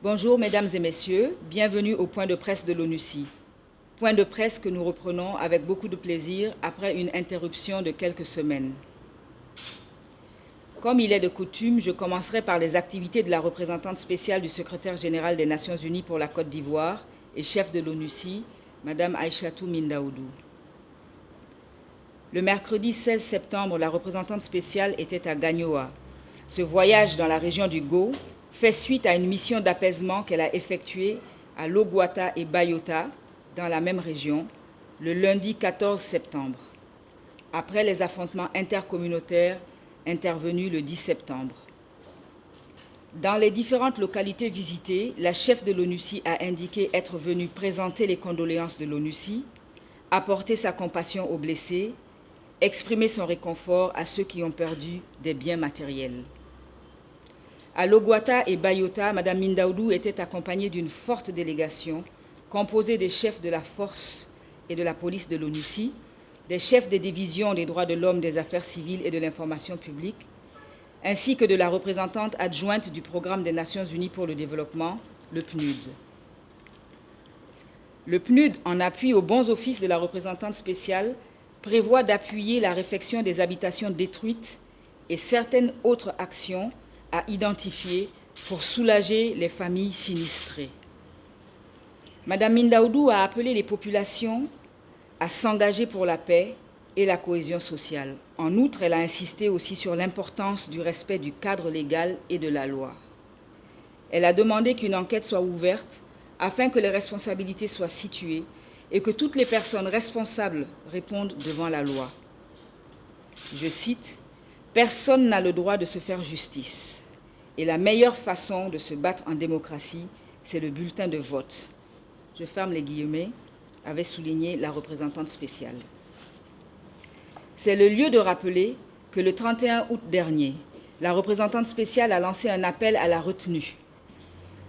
Bonjour mesdames et messieurs, bienvenue au point de presse de l'ONUCI. Point de presse que nous reprenons avec beaucoup de plaisir après une interruption de quelques semaines. Comme il est de coutume, je commencerai par les activités de la représentante spéciale du secrétaire général des Nations Unies pour la Côte d'Ivoire et chef de l'ONUCI, Madame Aïchatou Mindaoudou. Le mercredi 16 septembre, la représentante spéciale était à Gagnoa. Ce voyage dans la région du Go fait suite à une mission d'apaisement qu'elle a effectuée à Logouata et Bayota, dans la même région, le lundi 14 septembre, après les affrontements intercommunautaires intervenus le 10 septembre. Dans les différentes localités visitées, la chef de l'ONUCI a indiqué être venue présenter les condoléances de l'ONUCI, apporter sa compassion aux blessés, exprimer son réconfort à ceux qui ont perdu des biens matériels. À Logouata et Bayota, Mme Mindaoudou était accompagnée d'une forte délégation composée des chefs de la force et de la police de l'ONUCI, des chefs des divisions des droits de l'homme, des affaires civiles et de l'information publique, ainsi que de la représentante adjointe du Programme des Nations Unies pour le développement, le PNUD. Le PNUD, en appui aux bons offices de la représentante spéciale, prévoit d'appuyer la réfection des habitations détruites et certaines autres actions à identifier pour soulager les familles sinistrées. Madame Mindaoudou a appelé les populations à s'engager pour la paix et la cohésion sociale. En outre, elle a insisté aussi sur l'importance du respect du cadre légal et de la loi. Elle a demandé qu'une enquête soit ouverte afin que les responsabilités soient situées et que toutes les personnes responsables répondent devant la loi. Je cite, « Personne n'a le droit de se faire justice. Et la meilleure façon de se battre en démocratie, c'est le bulletin de vote. » Je ferme les guillemets, avait souligné la représentante spéciale. C'est le lieu de rappeler que le 31 août dernier, la représentante spéciale a lancé un appel à la retenue.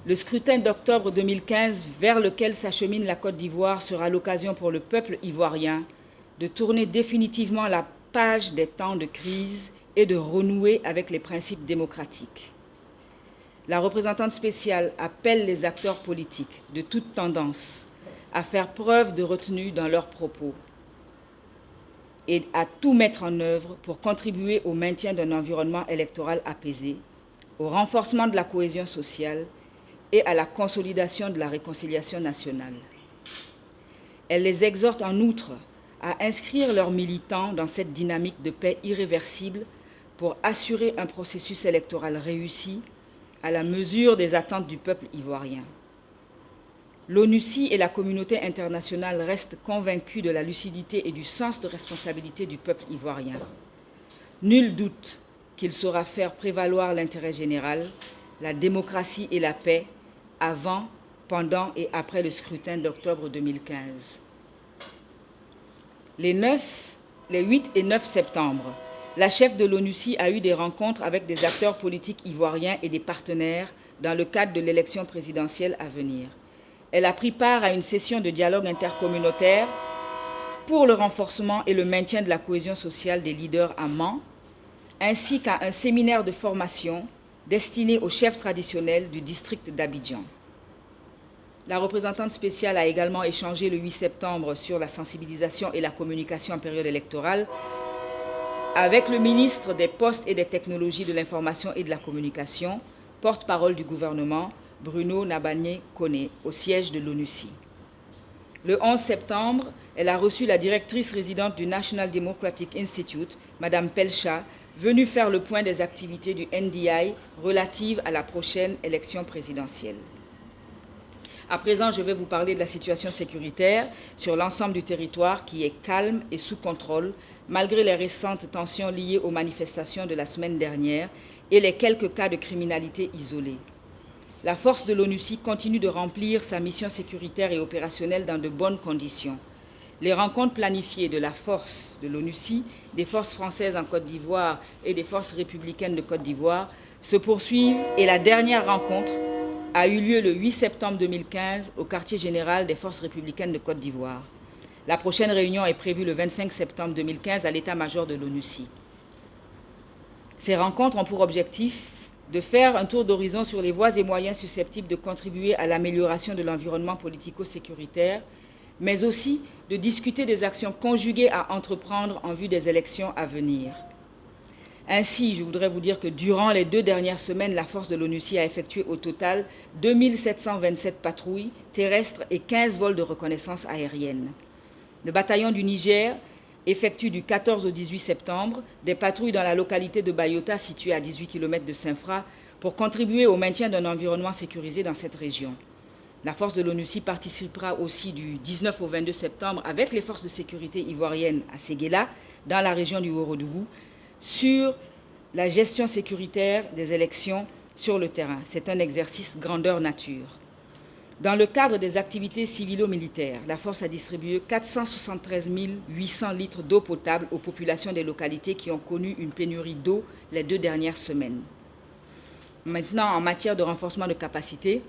Le scrutin d'octobre 2015 vers lequel s'achemine la Côte d'Ivoire sera l'occasion pour le peuple ivoirien de tourner définitivement la page des temps de crise et de renouer avec les principes démocratiques. La représentante spéciale appelle les acteurs politiques de toute tendance à faire preuve de retenue dans leurs propos et à tout mettre en œuvre pour contribuer au maintien d'un environnement électoral apaisé, au renforcement de la cohésion sociale et à la consolidation de la réconciliation nationale. Elle les exhorte en outre à inscrire leurs militants dans cette dynamique de paix irréversible pour assurer un processus électoral réussi à la mesure des attentes du peuple ivoirien. L'ONUCI et la communauté internationale restent convaincus de la lucidité et du sens de responsabilité du peuple ivoirien. Nul doute qu'il saura faire prévaloir l'intérêt général, la démocratie et la paix avant, pendant et après le scrutin d'octobre 2015. Les 8 et 9 septembre, la chef de l'ONUCI a eu des rencontres avec des acteurs politiques ivoiriens et des partenaires dans le cadre de l'élection présidentielle à venir. Elle a pris part à une session de dialogue intercommunautaire pour le renforcement et le maintien de la cohésion sociale des leaders à Mans, ainsi qu'à un séminaire de formation destiné aux chefs traditionnels du district d'Abidjan. La représentante spéciale a également échangé le 8 septembre sur la sensibilisation et la communication en période électorale avec le ministre des Postes et des Technologies de l'Information et de la Communication, porte-parole du gouvernement, Bruno Nabagné-Koné, au siège de l'ONUCI. Le 11 septembre, elle a reçu la directrice résidente du National Democratic Institute, Mme Pelcha, venue faire le point des activités du NDI relatives à la prochaine élection présidentielle. À présent, je vais vous parler de la situation sécuritaire sur l'ensemble du territoire qui est calme et sous contrôle, malgré les récentes tensions liées aux manifestations de la semaine dernière et les quelques cas de criminalité isolés. La force de l'ONUCI continue de remplir sa mission sécuritaire et opérationnelle dans de bonnes conditions. Les rencontres planifiées de la force de l'ONUCI, des forces françaises en Côte d'Ivoire et des forces républicaines de Côte d'Ivoire se poursuivent et la dernière rencontre a eu lieu le 8 septembre 2015 au quartier général des forces républicaines de Côte d'Ivoire. La prochaine réunion est prévue le 25 septembre 2015 à l'état-major de l'ONUCI. Ces rencontres ont pour objectif de faire un tour d'horizon sur les voies et moyens susceptibles de contribuer à l'amélioration de l'environnement politico-sécuritaire, mais aussi de discuter des actions conjuguées à entreprendre en vue des élections à venir. Ainsi, je voudrais vous dire que durant les 2 dernières semaines, la force de l'ONUCI a effectué au total 2727 patrouilles terrestres et 15 vols de reconnaissance aérienne. Le bataillon du Niger effectue du 14 au 18 septembre des patrouilles dans la localité de Bayota, située à 18 km de Saint-Fra, pour contribuer au maintien d'un environnement sécurisé dans cette région. La force de l'ONUCI participera aussi du 19 au 22 septembre avec les forces de sécurité ivoiriennes à Séguéla, dans la région du Ourodougou, sur la gestion sécuritaire des élections sur le terrain. C'est un exercice grandeur nature. Dans le cadre des activités civilo-militaires, la force a distribué 473 800 litres d'eau potable aux populations des localités qui ont connu une pénurie d'eau les 2 dernières semaines. Maintenant, en matière de renforcement de capacité,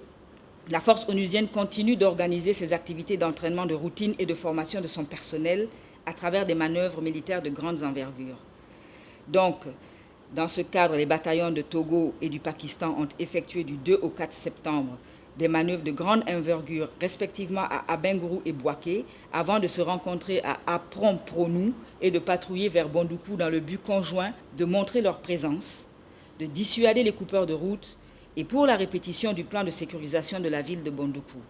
la force onusienne continue d'organiser ses activités d'entraînement de routine et de formation de son personnel à travers des manœuvres militaires de grande envergure. Donc, dans ce cadre, les bataillons de Togo et du Pakistan ont effectué du 2 au 4 septembre des manœuvres de grande envergure, respectivement à Abengourou et Bouaké, avant de se rencontrer à Apron-Pronou et de patrouiller vers Bondoukou dans le but conjoint de montrer leur présence, de dissuader les coupeurs de route et pour la répétition du plan de sécurisation de la ville de Bondoukou.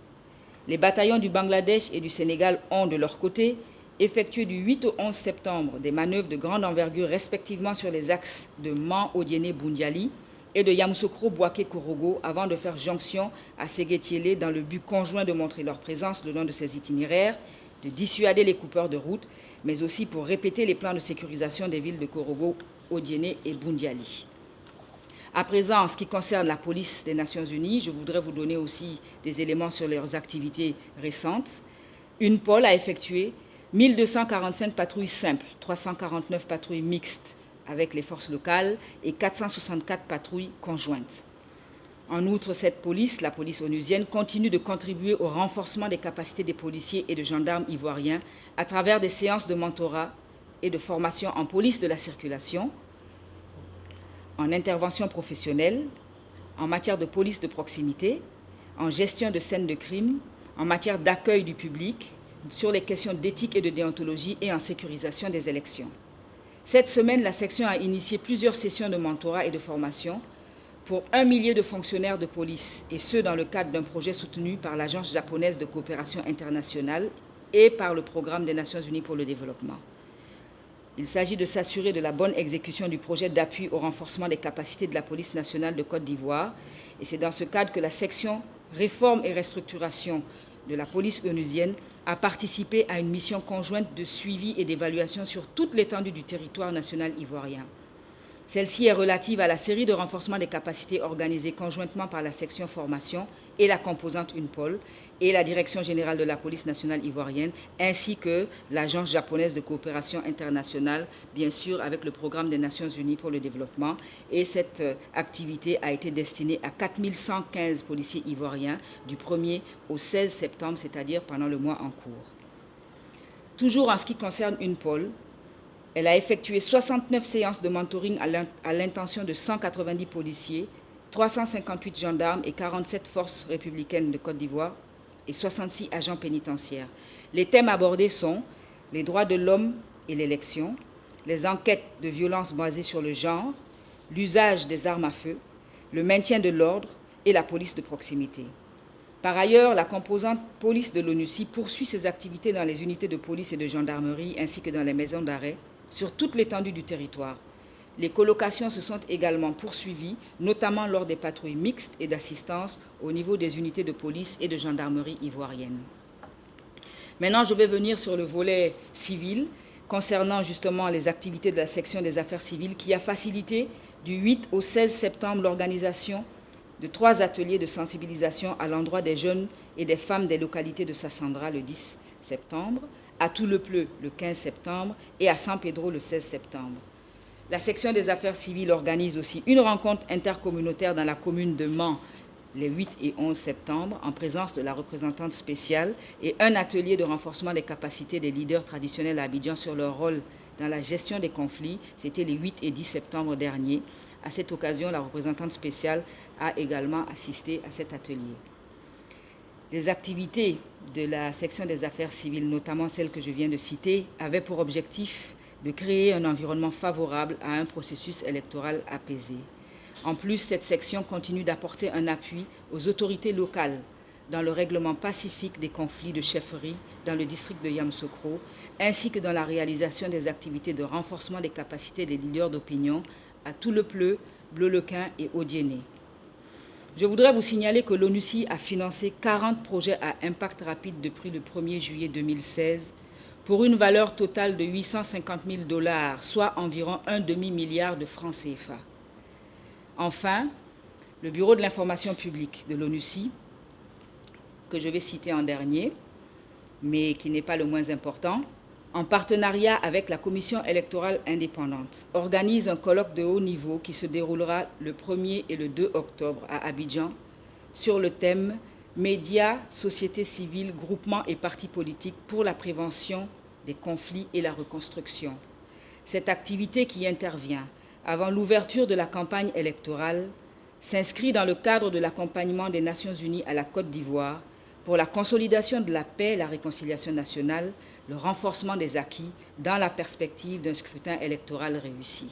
Les bataillons du Bangladesh et du Sénégal ont, de leur côté, effectué du 8 au 11 septembre des manœuvres de grande envergure, respectivement sur les axes de Man-Odiéné-Boundiali et de Yamoussoukro-Bouaké-Korogo, avant de faire jonction à Ségué-Tiélé dans le but conjoint de montrer leur présence le long de ces itinéraires, de dissuader les coupeurs de route, mais aussi pour répéter les plans de sécurisation des villes de Korogo, Odiéné et Boundiali. À présent, en ce qui concerne la police des Nations Unies, je voudrais vous donner aussi des éléments sur leurs activités récentes. UNPOL a effectué 1245 patrouilles simples, 349 patrouilles mixtes avec les forces locales et 464 patrouilles conjointes. En outre, cette police, la police onusienne, continue de contribuer au renforcement des capacités des policiers et de gendarmes ivoiriens à travers des séances de mentorat et de formation en police de la circulation, en intervention professionnelle, en matière de police de proximité, en gestion de scènes de crime, en matière d'accueil du public, sur les questions d'éthique et de déontologie et en sécurisation des élections. Cette semaine, la section a initié plusieurs sessions de mentorat et de formation pour 1 millier de fonctionnaires de police, et ce dans le cadre d'un projet soutenu par l'Agence japonaise de coopération internationale et par le Programme des Nations Unies pour le développement. Il s'agit de s'assurer de la bonne exécution du projet d'appui au renforcement des capacités de la police nationale de Côte d'Ivoire, et c'est dans ce cadre que la section réforme et restructuration de la police onusienne a participé à une mission conjointe de suivi et d'évaluation sur toute l'étendue du territoire national ivoirien. Celle-ci est relative à la série de renforcement des capacités organisées conjointement par la section formation et la composante UNPOL et la Direction générale de la police nationale ivoirienne, ainsi que l'Agence japonaise de coopération internationale, bien sûr avec le Programme des Nations Unies pour le développement. Et cette activité a été destinée à 4115 policiers ivoiriens du 1er au 16 septembre, c'est-à-dire pendant le mois en cours. Toujours en ce qui concerne UNPOL, elle a effectué 69 séances de mentoring à l'intention de 190 policiers, 358 gendarmes et 47 forces républicaines de Côte d'Ivoire et 66 agents pénitentiaires. Les thèmes abordés sont les droits de l'homme et l'élection, les enquêtes de violences basées sur le genre, l'usage des armes à feu, le maintien de l'ordre et la police de proximité. Par ailleurs, la composante police de l'ONUCI poursuit ses activités dans les unités de police et de gendarmerie ainsi que dans les maisons d'arrêt sur toute l'étendue du territoire. Les colocations se sont également poursuivies, notamment lors des patrouilles mixtes et d'assistance au niveau des unités de police et de gendarmerie ivoiriennes. Maintenant, je vais venir sur le volet civil, concernant justement les activités de la section des affaires civiles qui a facilité du 8 au 16 septembre l'organisation de 3 ateliers de sensibilisation à l'endroit des jeunes et des femmes des localités de Sassandra le 10 septembre, à Tout-le-Pleu le 15 septembre et à San Pedro le 16 septembre. La section des affaires civiles organise aussi une rencontre intercommunautaire dans la commune de Mans les 8 et 11 septembre en présence de la représentante spéciale et un atelier de renforcement des capacités des leaders traditionnels à Abidjan sur leur rôle dans la gestion des conflits. C'était les 8 et 10 septembre dernier À cette occasion, la représentante spéciale a également assisté à cet atelier. Les activités de la section des affaires civiles, notamment celles que je viens de citer, avaient pour objectif de créer un environnement favorable à un processus électoral apaisé. En plus, cette section continue d'apporter un appui aux autorités locales dans le règlement pacifique des conflits de chefferie dans le district de Yamoussoukro, ainsi que dans la réalisation des activités de renforcement des capacités des leaders d'opinion à Toulepleu, Bleu-le-Quin et Odiéné. Je voudrais vous signaler que l'ONUCI a financé 40 projets à impact rapide depuis le 1er juillet 2016 pour une valeur totale de 850 000 $, soit environ un demi-milliard de francs CFA. Enfin, le Bureau de l'information publique de l'ONUCI, que je vais citer en dernier, mais qui n'est pas le moins important, en partenariat avec la Commission électorale indépendante, organise un colloque de haut niveau qui se déroulera le 1er et le 2 octobre à Abidjan sur le thème « Médias, société civile, groupements et partis politiques pour la prévention des conflits et la reconstruction ». Cette activité qui intervient avant l'ouverture de la campagne électorale s'inscrit dans le cadre de l'accompagnement des Nations Unies à la Côte d'Ivoire pour la consolidation de la paix et la réconciliation nationale, le renforcement des acquis dans la perspective d'un scrutin électoral réussi.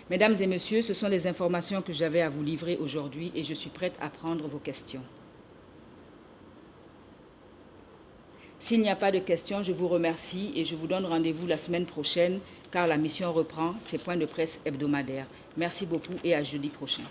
Mesdames et messieurs, ce sont les informations que j'avais à vous livrer aujourd'hui et je suis prête à prendre vos questions. S'il n'y a pas de questions, je vous remercie et je vous donne rendez-vous la semaine prochaine car la mission reprend ses points de presse hebdomadaires. Merci beaucoup et à jeudi prochain.